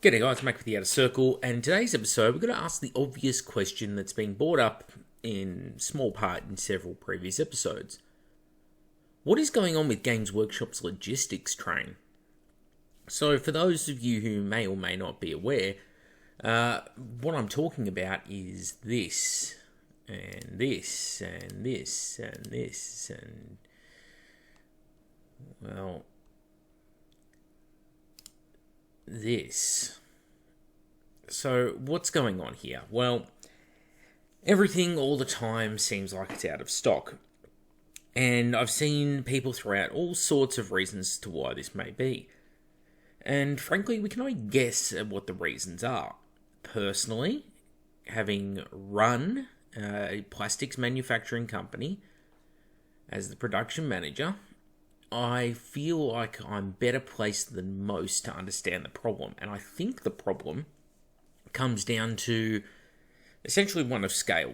G'day guys, Mac with the Outer Circle, and in today's episode we're going to ask the obvious question that's been brought up in small part in several previous episodes. What is going on with Games Workshop's logistics train? So for those of you who may or may not be aware, what I'm talking about is this, and this, and this, and this, and... well... this. So, what's going on here? Well, everything all the time seems like it's out of stock. And I've seen people throw out all sorts of reasons to why this may be. And frankly, we can only guess at what the reasons are. Personally, having run a plastics manufacturing company as the production manager, I feel like I'm better placed than most to understand the problem. And I think the problem comes down to essentially one of scale.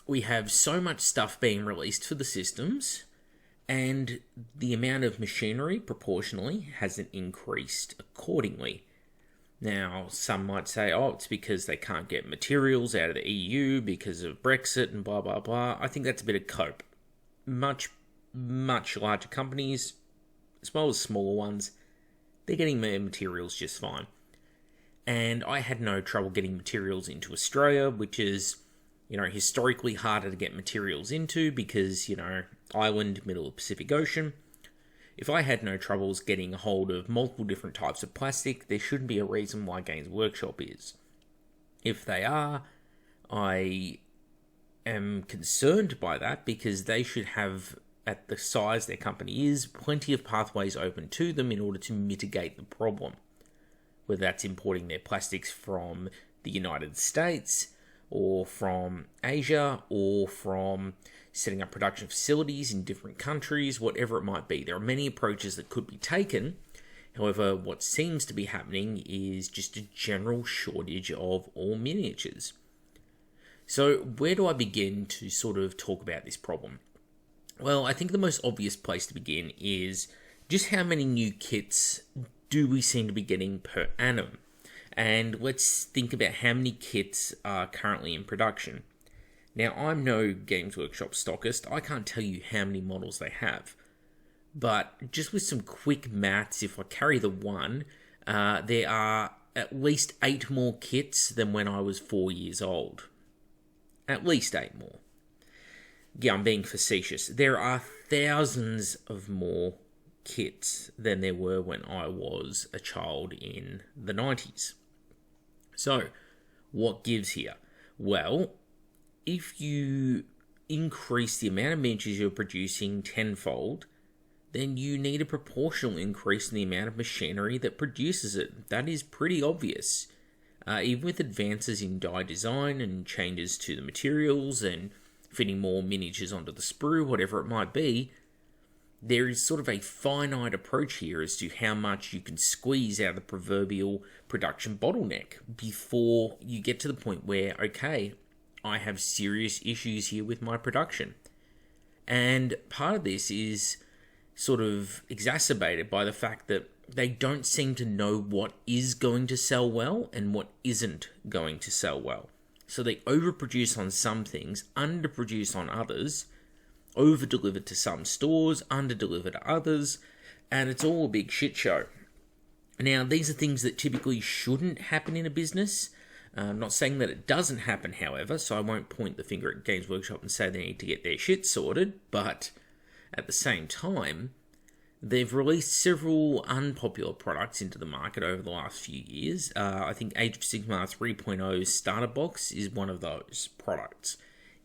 We have so much stuff being released for the systems, and the amount of machinery proportionally hasn't increased accordingly. Now, some might say, oh, it's because they can't get materials out of the EU because of Brexit and blah, blah, blah. I think that's a bit of cope. Much larger companies, as well as smaller ones, they're getting their materials just fine. And I had no trouble getting materials into Australia, which is, historically harder to get materials into because, island, middle of Pacific Ocean. If I had no troubles getting a hold of multiple different types of plastic, there shouldn't be a reason why Games Workshop is. If they are, I am concerned by that because they should have, at the size their company is, plenty of pathways open to them in order to mitigate the problem. Whether that's importing their plastics from the United States, or from Asia, or from setting up production facilities in different countries, whatever it might be. There are many approaches that could be taken. However, what seems to be happening is just a general shortage of all miniatures. So where do I begin to sort of talk about this problem? Well, I think the most obvious place to begin is just how many new kits do we seem to be getting per annum? And let's think about how many kits are currently in production. Now, I'm no Games Workshop stockist. I can't tell you how many models they have. But just with some quick maths, if I carry the one, there are at least 8 more kits than when I was 4 years old. At least 8 more. Yeah, I'm being facetious. There are thousands of more kits than there were when I was a child in the 90s. So, what gives here? Well, if you increase the amount of miniatures you're producing tenfold, then you need a proportional increase in the amount of machinery that produces it. That is pretty obvious. Even with advances in die design and changes to the materials and fitting more miniatures onto the sprue, whatever it might be, there is sort of a finite approach here as to how much you can squeeze out of the proverbial production bottleneck before you get to the point where, okay, I have serious issues here with my production. And part of this is sort of exacerbated by the fact that they don't seem to know what is going to sell well and what isn't going to sell well. So they overproduce on some things, underproduce on others, over-deliver to some stores, under-deliver to others, and it's all a big shit show. Now, these are things that typically shouldn't happen in a business. I'm not saying that it doesn't happen, however, so I won't point the finger at Games Workshop and say they need to get their shit sorted, but at the same time, they've released several unpopular products into the market over the last few years. I think Age of Sigmar 3.0's starter box is one of those products.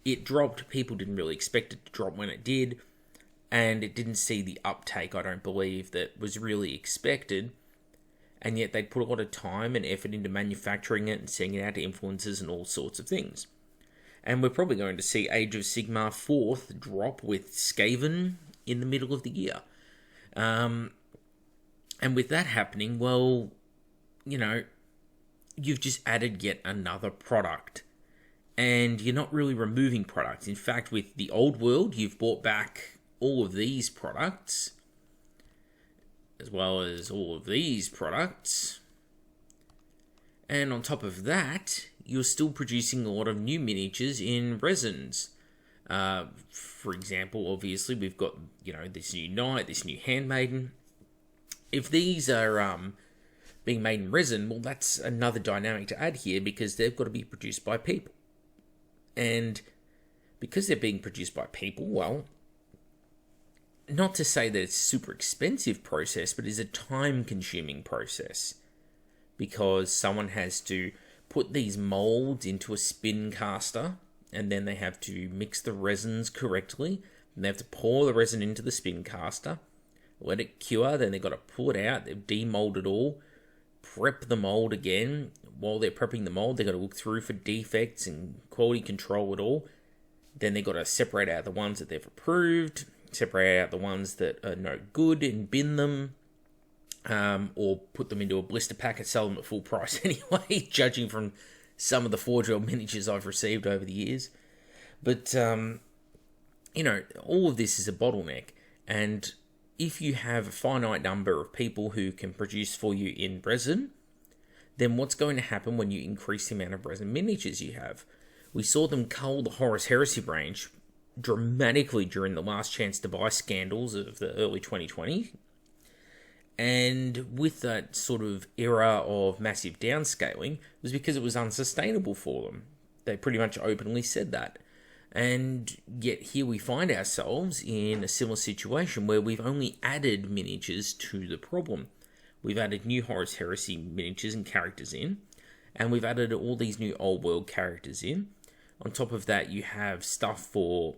It dropped, people didn't really expect it to drop when it did, and it didn't see the uptake, I don't believe, that was really expected, and yet they'd put a lot of time and effort into manufacturing it and sending it out to influencers and all sorts of things. And we're probably going to see Age of Sigmar 4th drop with Skaven in the middle of the year. And with that happening, well, you've just added yet another product. And you're not really removing products. In fact, with the old world, you've brought back all of these products, as well as all of these products, And on top of that, you're still producing a lot of new miniatures in resins. For example, obviously, we've got, this new knight, this new handmaiden. If these are being made in resin, well, that's another dynamic to add here, because they've got to be produced by people. And because they're being produced by people, well, not to say that it's a super expensive process, but it's a time-consuming process, because someone has to put these molds into a spin caster, and then they have to mix the resins correctly, and they have to pour the resin into the spin caster, let it cure, then they've got to pull it out, they've demolded all, prep the mold again. While they're prepping the mold, they've got to look through for defects and quality control it all. Then they've got to separate out the ones that they've approved, separate out the ones that are no good and bin them, or put them into a blister packet, sell them at full price anyway, judging from some of the Forge World miniatures I've received over the years. But, all of this is a bottleneck, and if you have a finite number of people who can produce for you in resin, then what's going to happen when you increase the amount of resin miniatures you have? We saw them cull the Horus Heresy range dramatically during the last chance to buy scandals of the early 2020. And with that sort of era of massive downscaling, it was because it was unsustainable for them. They pretty much openly said that. And yet here we find ourselves in a similar situation where we've only added miniatures to the problem. We've added new Horus Heresy miniatures and characters in, and we've added all these new old world characters in. On top of that, you have stuff for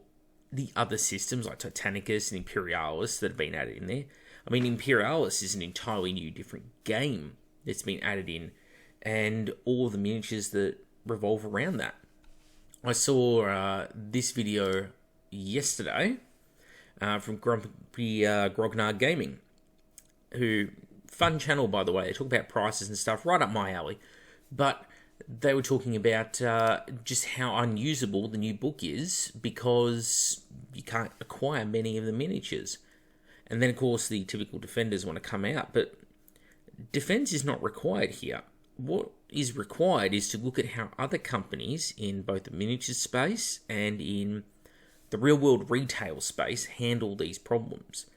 the other systems like Titanicus and Imperialis that have been added in there. I mean, Imperialis is an entirely new, different game that's been added in, and all the miniatures that revolve around that. I saw this video yesterday from Grumpy Grognard Gaming, who, fun channel by the way, they talk about prices and stuff, right up my alley. But they were talking about just how unusable the new book is because you can't acquire many of the miniatures. And then, of course, the typical defenders want to come out, but defense is not required here. What is required is to look at how other companies in both the miniature space and in the real-world retail space handle these problems.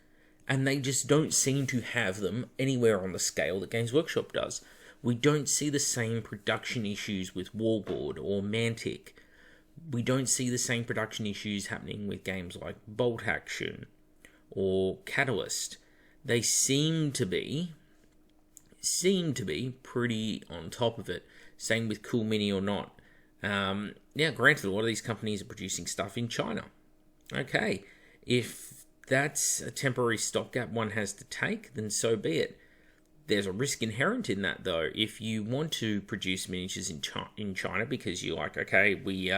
And they just don't seem to have them anywhere on the scale that Games Workshop does. We don't see the same production issues with Warlord or Mantic. We don't see the same production issues happening with games like Bolt Action or Catalyst. They seem to be pretty on top of it. Same with Cool Mini or not. Granted, a lot of these companies are producing stuff in China. Okay, if that's a temporary stopgap one has to take, then so be it. There's a risk inherent in that, though. If you want to produce miniatures in China because you're like, okay, we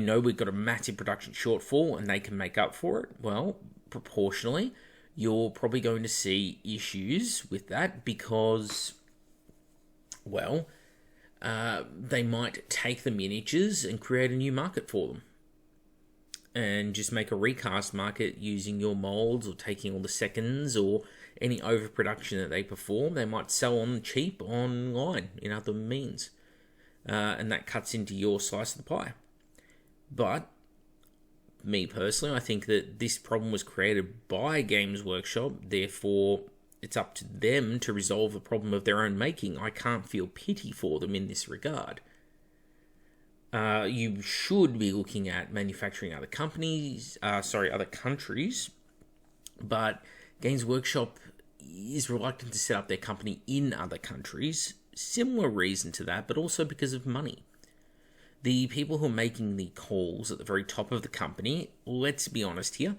know we've got a massive production shortfall and they can make up for it, well, proportionally, you're probably going to see issues with that because, well, they might take the miniatures and create a new market for them. And just make a recast market using your molds or taking all the seconds or any overproduction that they perform. They might sell on cheap online in other means. And that cuts into your slice of the pie. But me personally, I think that this problem was created by Games Workshop, therefore it's up to them to resolve the problem of their own making. I can't feel pity for them in this regard. You should be looking at manufacturing other countries, but Games Workshop is reluctant to set up their company in other countries. Similar reason to that, but also because of money. The people who are making the calls at the very top of the company, let's be honest here,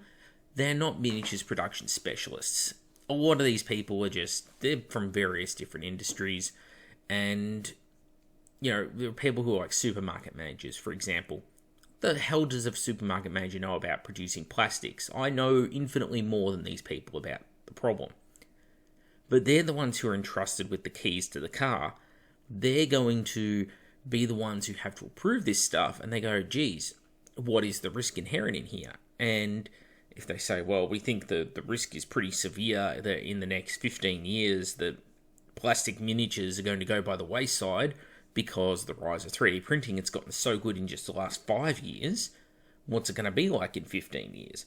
they're not miniatures production specialists. A lot of these people they're from various different industries, and, there are people who are like supermarket managers, for example. The hell does a supermarket manager know about producing plastics? I know infinitely more than these people about the problem. But they're the ones who are entrusted with the keys to the car. They're going to be the ones who have to approve this stuff, and they go, geez, what is the risk inherent in here? And if they say, well, we think the risk is pretty severe, that in the next 15 years that plastic miniatures are going to go by the wayside because of the rise of 3D printing. It's gotten so good in just the last 5 years. What's it going to be like in 15 years?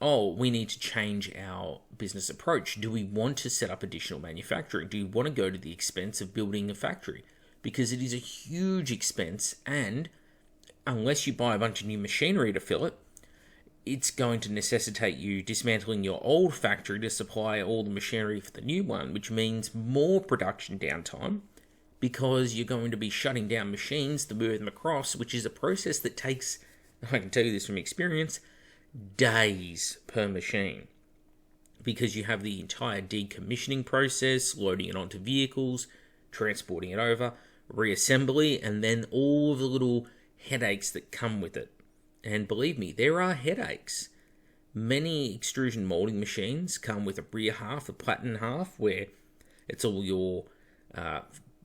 Oh, we need to change our business approach. Do we want to set up additional manufacturing? Do you want to go to the expense of building a factory? Because it is a huge expense, and unless you buy a bunch of new machinery to fill it, it's going to necessitate you dismantling your old factory to supply all the machinery for the new one, which means more production downtime because you're going to be shutting down machines to move them across, which is a process that takes, I can tell you this from experience, days per machine, because you have the entire decommissioning process, loading it onto vehicles, transporting it over, reassembly, and then all the little headaches that come with it. And believe me, there are headaches. Many extrusion molding machines come with a rear half, a platen half, where it's all your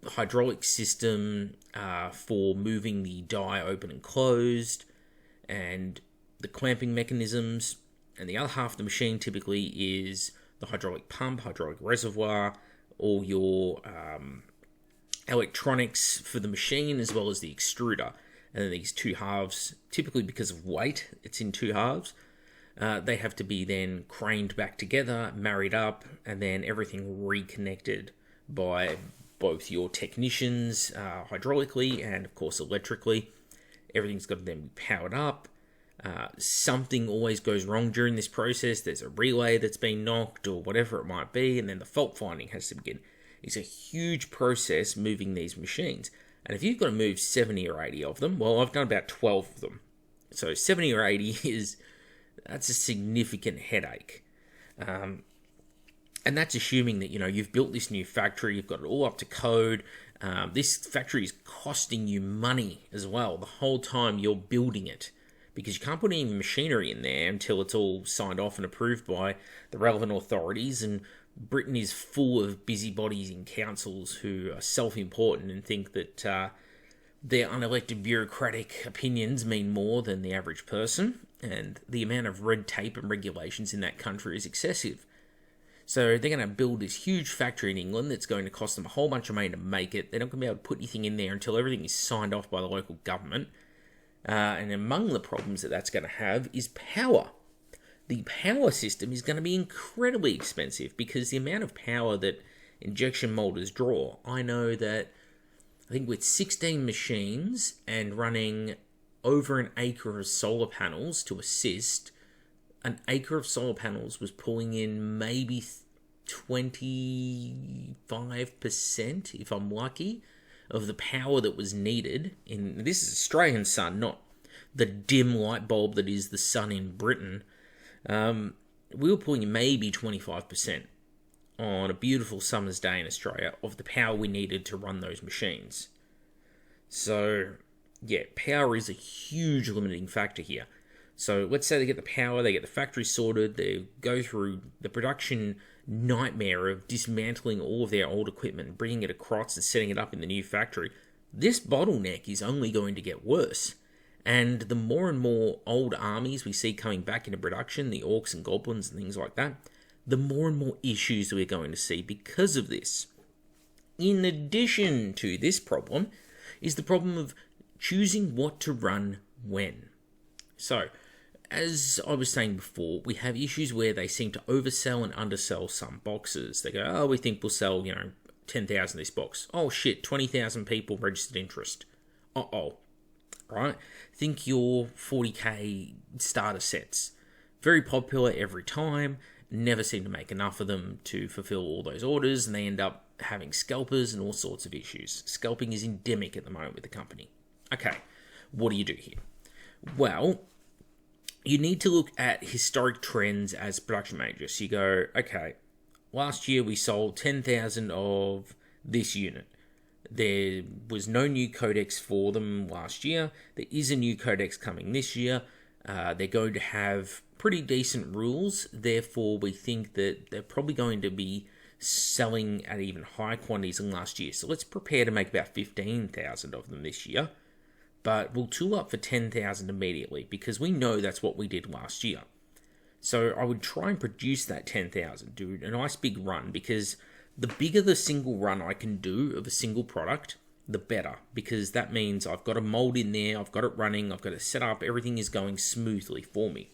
hydraulic system for moving the die open and closed, and the clamping mechanisms, and the other half of the machine typically is the hydraulic pump, hydraulic reservoir, all your electronics for the machine, as well as the extruder. And then these two halves, typically because of weight, it's in two halves. They have to be then craned back together, married up, and then everything reconnected by both your technicians, hydraulically and of course electrically. Everything's got to then be powered up. Something always goes wrong during this process. There's a relay that's been knocked or whatever it might be, and then the fault finding has to begin. It's a huge process moving these machines. And if you've got to move 70 or 80 of them, well, I've done about 12 of them. So 70 or 80 that's a significant headache. And that's assuming that, you've built this new factory, you've got it all up to code. This factory is costing you money as well the whole time you're building it, because you can't put any machinery in there until it's all signed off and approved by the relevant authorities. And Britain is full of busybodies in councils who are self-important and think that their unelected bureaucratic opinions mean more than the average person, and the amount of red tape and regulations in that country is excessive. So they're going to build this huge factory in England that's going to cost them a whole bunch of money to make it. They're not going to be able to put anything in there until everything is signed off by the local government. And among the problems that that's going to have is power. The power system is going to be incredibly expensive because the amount of power that injection molders draw, I know that I think with 16 machines and running over an acre of solar panels to assist, an acre of solar panels was pulling in maybe 25%, if I'm lucky, of the power that was needed. This is Australian sun, not the dim light bulb that is the sun in Britain. We were pulling maybe 25% on a beautiful summer's day in Australia of the power we needed to run those machines. So, yeah, power is a huge limiting factor here. So let's say they get the power, they get the factory sorted, they go through the production nightmare of dismantling all of their old equipment, bringing it across and setting it up in the new factory. This bottleneck is only going to get worse. And the more and more old armies we see coming back into production, the orcs and goblins and things like that, the more and more issues we're going to see because of this. In addition to this problem is the problem of choosing what to run when. So, as I was saying before, we have issues where they seem to oversell and undersell some boxes. They go, oh, we think we'll sell, 10,000 this box. Oh shit, 20,000 people registered interest. Uh-oh. Right? Think your 40k starter sets. Very popular every time, never seem to make enough of them to fulfill all those orders, and they end up having scalpers and all sorts of issues. Scalping is endemic at the moment with the company. Okay, what do you do here? Well, you need to look at historic trends as production managers. So you go, okay, last year we sold 10,000 of this unit. There was no new codex for them last year. There is a new codex coming this year. They're going to have pretty decent rules. Therefore, we think that they're probably going to be selling at even higher quantities than last year. So let's prepare to make about 15,000 of them this year. But we'll tool up for 10,000 immediately because we know that's what we did last year. So I would try and produce that 10,000, do a nice big run, because the bigger the single run I can do of a single product, the better, because that means I've got a mold in there, I've got it running, I've got it set up, everything is going smoothly for me.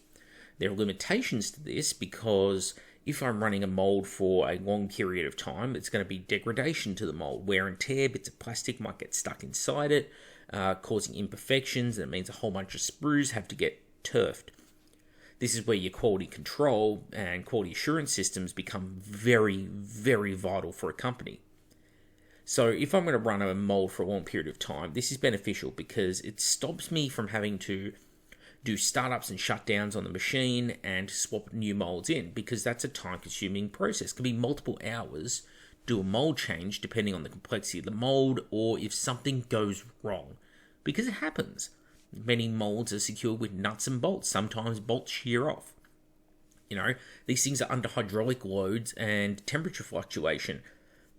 There are limitations to this because if I'm running a mold for a long period of time, it's going to be degradation to the mold. Wear and tear, bits of plastic might get stuck inside it, causing imperfections, and it means a whole bunch of sprues have to get turfed. This is where your quality control and quality assurance systems become very, very vital for a company. So if I'm going to run a mold for a long period of time, this is beneficial because it stops me from having to do startups and shutdowns on the machine and swap new molds in, because that's a time-consuming process. It can be multiple hours, do a mold change depending on the complexity of the mold or if something goes wrong, because it happens. Many molds are secured with nuts and bolts. Sometimes bolts shear off. These things are under hydraulic loads and temperature fluctuation.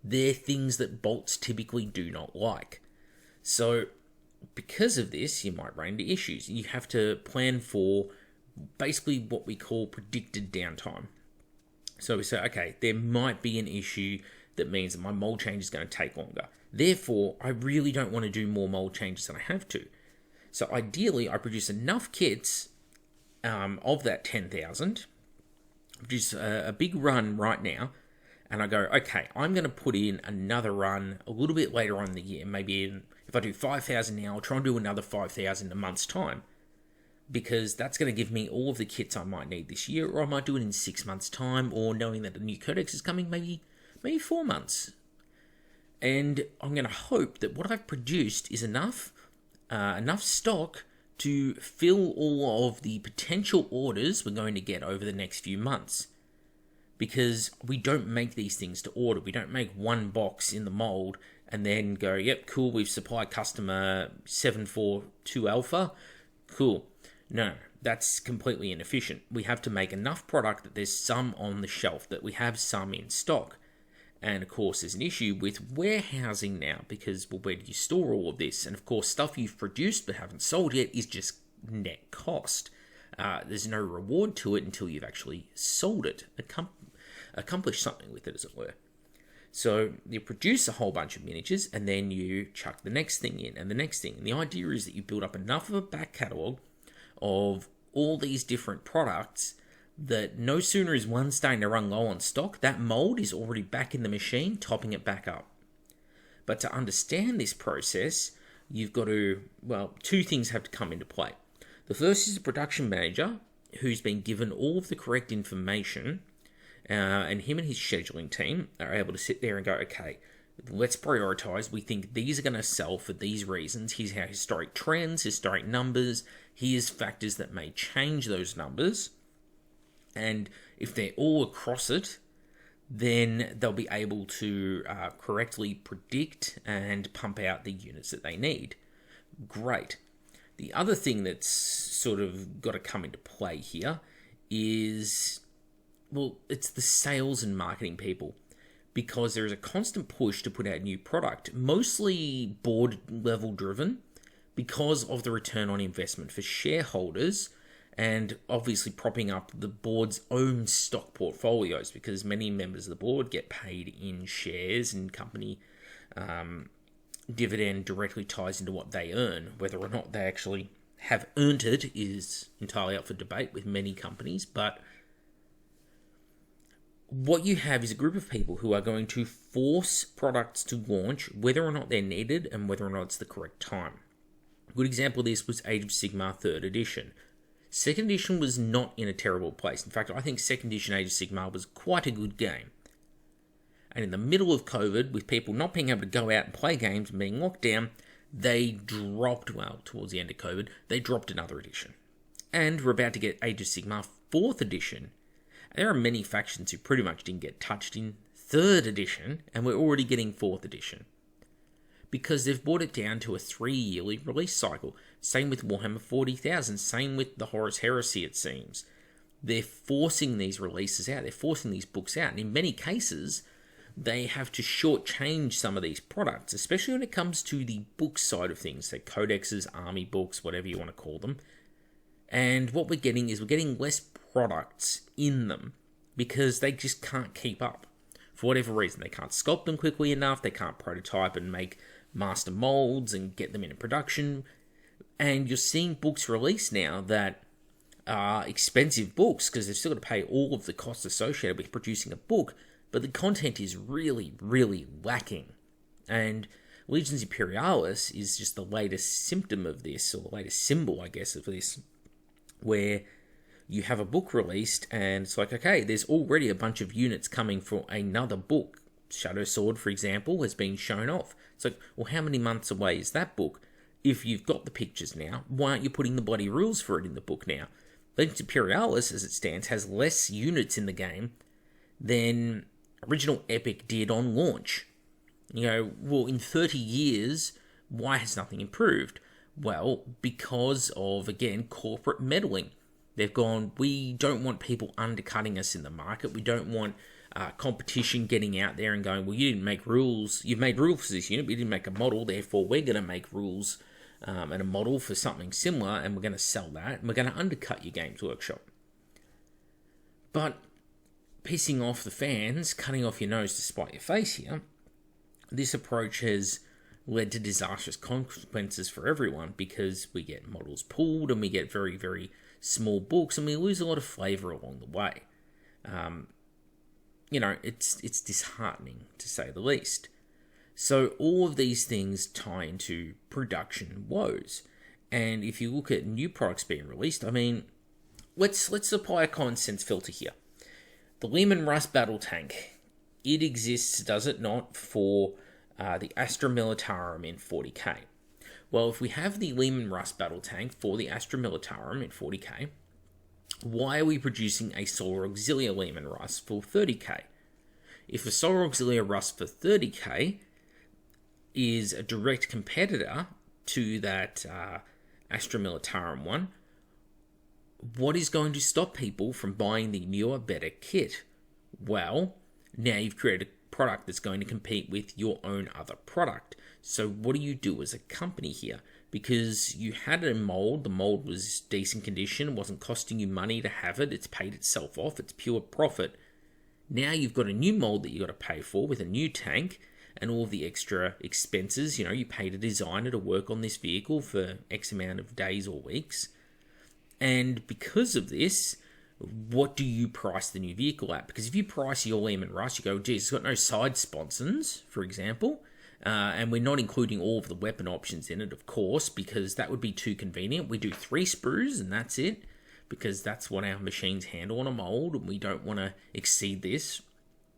They're things that bolts typically do not like. So because of this, you might run into issues. You have to plan for basically what we call predicted downtime. So we say, okay, there might be an issue that means that my mold change is going to take longer. Therefore, I really don't want to do more mold changes than I have to. So ideally, I produce enough kits of that 10,000, produce a big run right now, and I go, okay, I'm going to put in another run a little bit later on in the year. Maybe if I do 5,000 now, I'll try and do another 5,000 in a month's time, because that's going to give me all of the kits I might need this year, or I might do it in 6 months' time, or knowing that a new codex is coming, maybe 4 months. And I'm going to hope that what I've produced is enough stock to fill all of the potential orders we're going to get over the next few months. Because we don't make these things to order. We don't make one box in the mold and then go, yep, cool, we've supplied customer 742 alpha. Cool. No, that's completely inefficient. We have to make enough product that there's some on the shelf, that we have some in stock. And of course, there's an issue with warehousing now, because, well, where do you store all of this? And of course, stuff you've produced but haven't sold yet is just net cost. There's no reward to it until you've actually sold it, accomplished something with it, as it were. So you produce a whole bunch of miniatures, and then you chuck the next thing in, and the next thing. And the idea is that you build up enough of a back catalogue of all these different products that no sooner is one starting to run low on stock, that mold is already back in the machine, topping it back up. But to understand this process, you've got to, two things have to come into play. The first is a production manager who's been given all of the correct information, and him and his scheduling team are able to sit there and go, okay, let's prioritize. We think these are going to sell for these reasons. Here's our historic trends, historic numbers. Here's factors that may change those numbers. And if they're all across it, then they'll be able to correctly predict and pump out the units that they need. Great. The other thing that's sort of got to come into play here is, it's the sales and marketing people, because there is a constant push to put out new product, mostly board level driven, because of the return on investment for shareholders, and obviously propping up the board's own stock portfolios, because many members of the board get paid in shares, and company dividend directly ties into what they earn. Whether or not they actually have earned it is entirely up for debate with many companies, but what you have is a group of people who are going to force products to launch, whether or not they're needed and whether or not it's the correct time. A good example of this was Age of Sigmar 3rd edition. 2nd edition was not in a terrible place. In fact, I think 2nd edition Age of Sigmar was quite a good game. And in the middle of COVID, with people not being able to go out and play games and being locked down, they dropped, towards the end of COVID, they dropped another edition. And we're about to get Age of Sigmar 4th edition. There are many factions who pretty much didn't get touched in 3rd edition, and we're already getting 4th edition. Because they've brought it down to a 3-yearly release cycle. Same with Warhammer 40,000, same with the Horus Heresy, it seems. They're forcing these releases out, they're forcing these books out, and in many cases, they have to shortchange some of these products, especially when it comes to the book side of things, so codexes, army books, whatever you want to call them. And what we're getting less products in them, because they just can't keep up. For whatever reason, they can't sculpt them quickly enough, they can't prototype and make master molds and get them into production. And you're seeing books released now that are expensive books because they've still got to pay all of the costs associated with producing a book, but the content is really, really lacking. And Legions Imperialis is just the latest symptom of this, or the latest symbol, I guess, of this, where you have a book released and it's like, okay, there's already a bunch of units coming for another book. Shadow Sword, for example, has been shown off. It's like, well, how many months away is that book? If you've got the pictures now, why aren't you putting the bloody rules for it in the book now? Legends Imperialis, as it stands, has less units in the game than original Epic did on launch. Well, in 30 years, why has nothing improved? Well, because of, again, corporate meddling. They've gone, we don't want people undercutting us in the market. We don't want competition getting out there and going, well, you didn't make rules. You've made rules for this unit, but you didn't make a model. Therefore, we're going to make rules and a model for something similar, and we're going to sell that, and we're going to undercut your Games Workshop. But pissing off the fans, cutting off your nose to spite your face here, this approach has led to disastrous consequences for everyone because we get models pulled and we get very, very small books and we lose a lot of flavour along the way. It's disheartening to say the least. So all of these things tie into production woes. And if you look at new products being released, I mean, let's apply a common sense filter here. The Lehman Russ battle tank, it exists, does it not, for the Astra Militarum in 40k. Well, if we have the Lehman Russ battle tank for the Astra Militarum in 40k, why are we producing a Solar Auxilia Lehman Russ for 30k? If a Solar Auxilia Russ for 30k is a direct competitor to that Astra Militarum one, what is going to stop people from buying the newer, better kit? Well, now you've created a product that's going to compete with your own other product. So what do you do as a company here? Because you had a mold, the mold was decent condition, it wasn't costing you money to have it, it's paid itself off, it's pure profit. Now you've got a new mold that you've got to pay for with a new tank and all the extra expenses. You pay to designer to work on this vehicle for X amount of days or weeks. And because of this, what do you price the new vehicle at? Because if you price your Lehman Russ, you go, geez, it's got no side sponsons, for example, and we're not including all of the weapon options in it, of course, because that would be too convenient. We do 3 sprues and that's it, because that's what our machines handle on a mold, and we don't want to exceed this.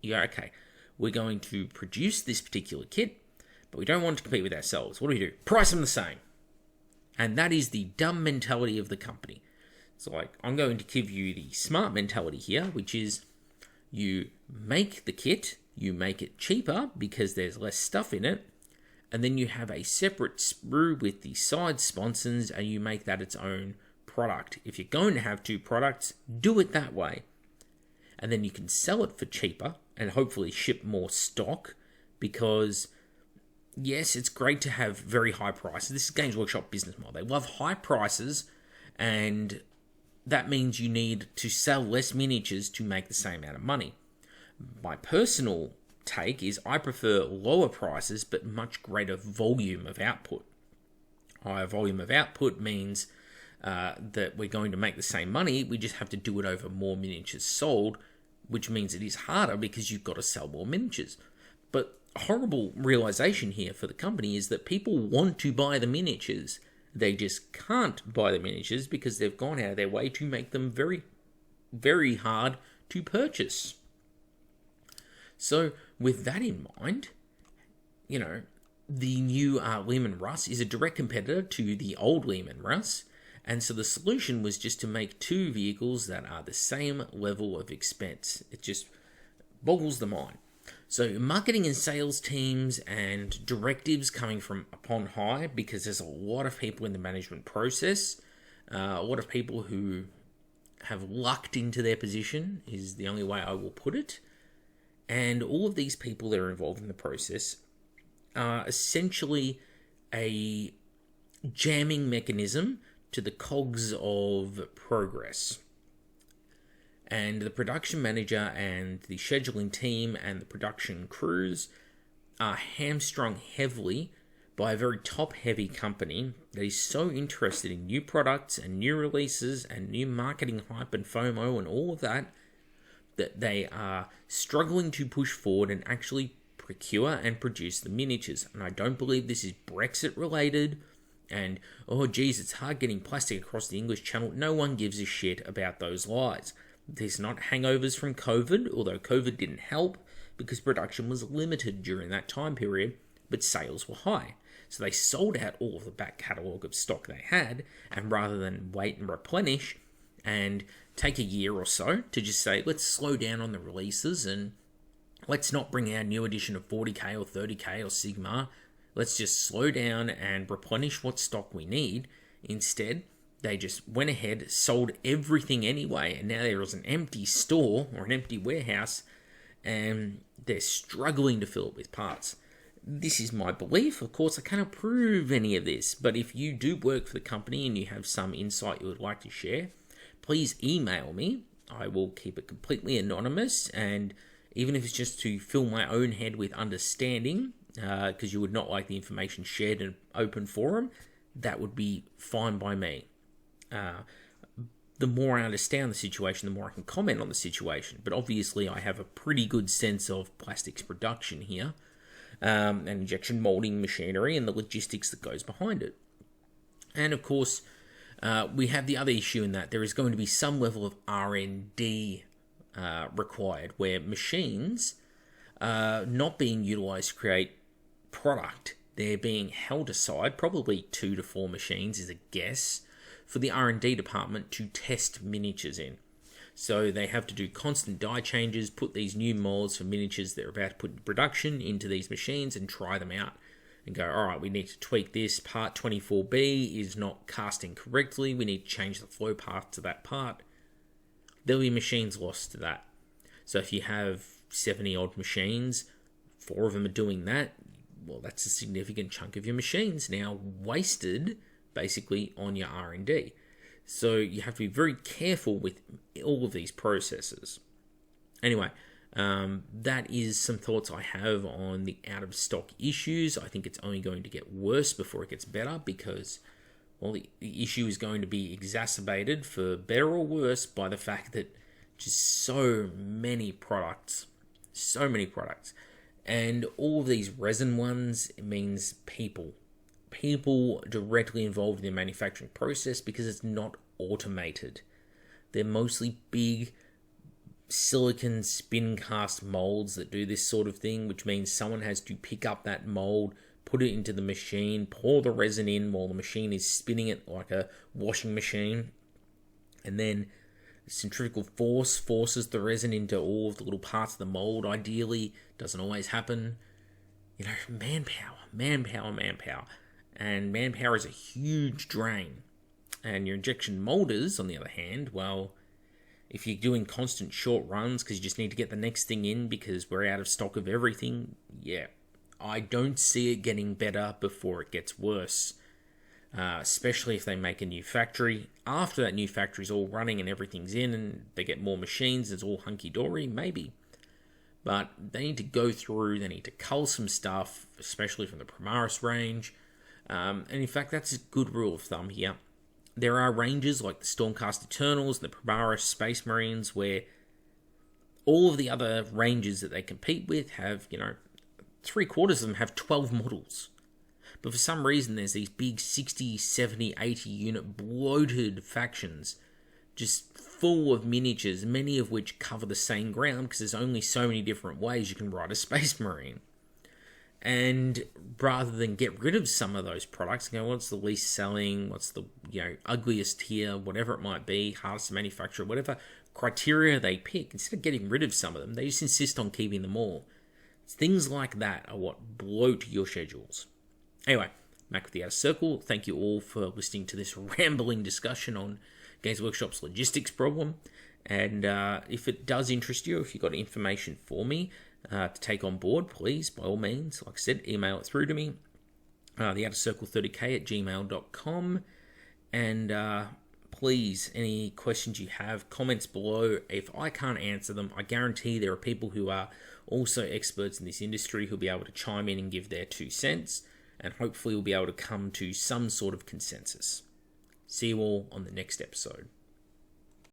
You go, okay, we're going to produce this particular kit, but we don't want to compete with ourselves. What do? Price them the same. And that is the dumb mentality of the company. So I'm going to give you the smart mentality here, which is you make the kit, you make it cheaper because there's less stuff in it, and then you have a separate sprue with the side sponsons and you make that its own product. If you're going to have 2 products, do it that way. And then you can sell it for cheaper and hopefully ship more stock because, yes, it's great to have very high prices. This is Games Workshop business model. They love high prices, and that means you need to sell less miniatures to make the same amount of money. My personal take is I prefer lower prices but much greater volume of output. Higher volume of output means that we're going to make the same money, we just have to do it over more miniatures sold, which means it is harder because you've got to sell more miniatures. But a horrible realization here for the company is that people want to buy the miniatures. They just can't buy the miniatures because they've gone out of their way to make them very, very hard to purchase. So with that in mind, the new Lehman Russ is a direct competitor to the old Lehman Russ. And so the solution was just to make 2 vehicles that are the same level of expense. It just boggles the mind. So marketing and sales teams and directives coming from upon high, because there's a lot of people in the management process, a lot of people who have lucked into their position is the only way I will put it. And all of these people that are involved in the process are essentially a jamming mechanism to the cogs of progress. And the production manager and the scheduling team and the production crews are hamstrung heavily by a very top-heavy company that is so interested in new products and new releases and new marketing hype and FOMO and all of that, that they are struggling to push forward and actually procure and produce the miniatures. And I don't believe this is Brexit related and, oh geez, it's hard getting plastic across the English Channel. No one gives a shit about those lies. There's not hangovers from COVID, although COVID didn't help because production was limited during that time period, but sales were high. So they sold out all of the back catalogue of stock they had, and rather than wait and replenish and take a year or so to just say, let's slow down on the releases and let's not bring out a new edition of 40k or 30k or Sigma. Let's just slow down and replenish what stock we need. Instead, they just went ahead, sold everything anyway, and now there is an empty store or an empty warehouse, and they're struggling to fill it with parts. This is my belief. Of course, I cannot prove any of this, but if you do work for the company and you have some insight you would like to share, please email me. I will keep it completely anonymous, and even if it's just to fill my own head with understanding, because you would not like the information shared in an open forum, that would be fine by me. The more I understand the situation, the more I can comment on the situation. But obviously, I have a pretty good sense of plastics production here, and injection molding machinery and the logistics that goes behind it. And of course, we have the other issue in that there is going to be some level of R&D required, where machines are not being utilized to create product. They're being held aside, probably 2 to 4 machines is a guess, for the R&D department to test miniatures in. So they have to do constant die changes, put these new molds for miniatures they're about to put in production into these machines and try them out. And go, all right, we need to tweak this. Part 24B is not casting correctly. We need to change the flow path to that part. There'll be machines lost to that. So if you have 70 odd machines, 4 of them are doing that, well, that's a significant chunk of your machines now wasted basically on your R&D. So you have to be very careful with all of these processes. Anyway, that is some thoughts I have on the out-of-stock issues. I think it's only going to get worse before it gets better because, well, the issue is going to be exacerbated for better or worse by the fact that just so many products, and all of these resin ones, it means people directly involved in the manufacturing process because it's not automated. They're mostly big silicon spin cast molds that do this sort of thing, which means someone has to pick up that mold, put it into the machine, pour the resin in while the machine is spinning it like a washing machine, and then centrifugal force forces the resin into all of the little parts of the mold. Ideally, doesn't always happen. You know, manpower. And manpower is a huge drain. And your injection molders, on the other hand, well, if you're doing constant short runs because you just need to get the next thing in because we're out of stock of everything, yeah, I don't see it getting better before it gets worse. Especially if they make a new factory. After that new factory's all running and everything's in and they get more machines, it's all hunky-dory, maybe. But they need to go through, they need to cull some stuff, especially from the Primaris range. And in fact, that's a good rule of thumb here. There are ranges like the Stormcast Eternals and the Primaris Space Marines where all of the other ranges that they compete with have, 3/4 of them have 12 models. But for some reason, there's these big 60, 70, 80 unit bloated factions just full of miniatures, many of which cover the same ground because there's only so many different ways you can ride a Space Marine. And rather than get rid of some of those products, what's the least selling, what's the ugliest here, whatever it might be, hardest to manufacture, whatever criteria they pick, instead of getting rid of some of them, they just insist on keeping them all. Things like that are what bloat your schedules. Anyway, back with the Outer Circle. Thank you all for listening to this rambling discussion on Games Workshop's logistics problem. And if it does interest you, if you've got information for me to take on board, please, by all means, like I said, email it through to me. The outercircle30k@gmail.com. And please, any questions you have, comments below. If I can't answer them, I guarantee there are people who are also experts in this industry who'll be able to chime in and give their 2 cents, and hopefully we'll be able to come to some sort of consensus. See you all on the next episode.